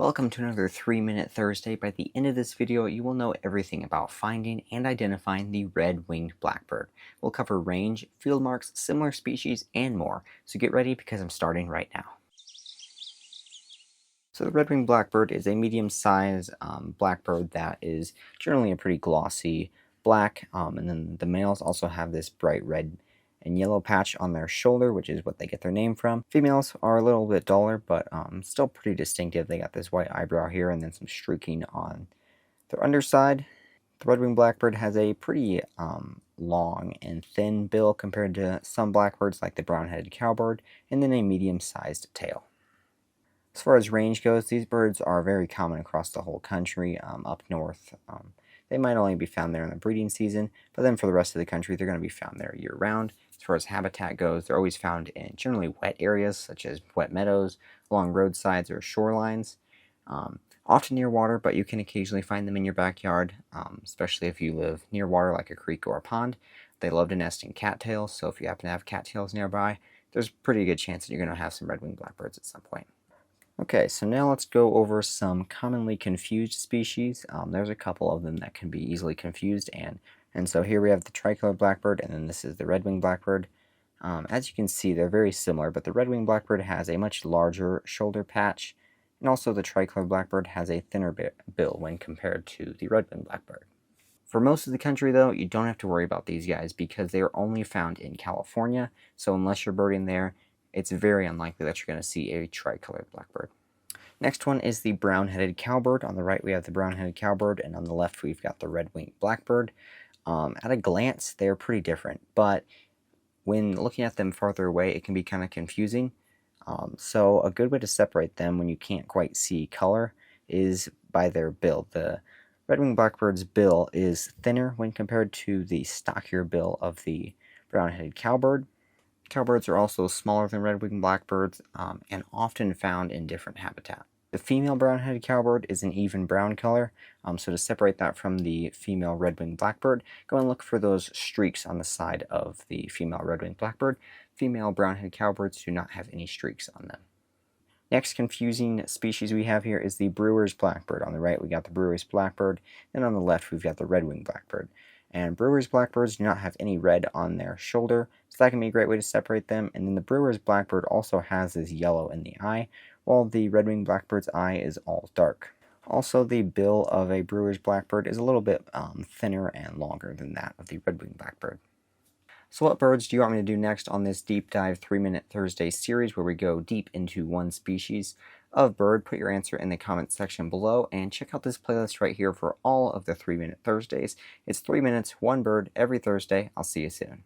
Welcome to another 3-Minute Thursday. By the end of this video, you will know everything about finding and identifying the red-winged blackbird. We'll cover range, field marks, similar species, and more. So get ready because I'm starting right now. So the red-winged blackbird is a medium-sized blackbird that is generally a pretty glossy black, and then the males also have this bright red and yellow patch on their shoulder, which is what they get their name from. Females are a little bit duller, but still pretty distinctive. They got this white eyebrow here and then some streaking on their underside. The red-winged blackbird has a pretty long and thin bill compared to some blackbirds like the brown-headed cowbird, and then a medium-sized tail. As far as range goes, these birds are very common across the whole country. Up north, they might only be found there in the breeding season, but then for the rest of the country, they're going to be found there year-round. As far as habitat goes, they're always found in generally wet areas, such as wet meadows, along roadsides, or shorelines. Often near water, but you can occasionally find them in your backyard, especially if you live near water like a creek or a pond. They love to nest in cattails, so if you happen to have cattails nearby, there's a pretty good chance that you're going to have some red-winged blackbirds at some point. Okay, so now let's go over some commonly confused species. There's a couple of them that can be easily confused, and so here we have the tricolored blackbird, and then this is the red-winged blackbird. As you can see, they're very similar, but the red-winged blackbird has a much larger shoulder patch, and also the tricolored blackbird has a thinner bill when compared to the red-winged blackbird. For most of the country, though, you don't have to worry about these guys because they are only found in California, so unless you're birding there, it's very unlikely that you're going to see a tricolored blackbird. Next one is the brown-headed cowbird. On the right we have the brown-headed cowbird, and on the left we've got the red-winged blackbird. At a glance, they're pretty different, but when looking at them farther away, it can be kind of confusing. So a good way to separate them when you can't quite see color is by their bill. The red-winged blackbird's bill is thinner when compared to the stockier bill of the brown-headed cowbird. Cowbirds are also smaller than red-winged blackbirds and often found in different habitat. The female brown-headed cowbird is an even brown color, so to separate that from the female red-winged blackbird, go and look for those streaks on the side of the female red-winged blackbird. Female brown-headed cowbirds do not have any streaks on them. Next confusing species we have here is the brewer's blackbird. On the right we got the brewer's blackbird, and on the left we've got the red-winged blackbird. And brewer's blackbirds do not have any red on their shoulder, so that can be a great way to separate them. And then the brewer's blackbird also has this yellow in the eye, while the red-winged blackbird's eye is all dark. Also, the bill of a brewer's blackbird is a little bit thinner and longer than that of the red-winged blackbird. So what birds do you want me to do next on this deep dive 3-Minute Thursday series where we go deep into one species of bird? Put your answer in the comment section below and check out this playlist right here for all of the 3-Minute Thursdays. It's 3 minutes, one bird every Thursday. I'll see you soon.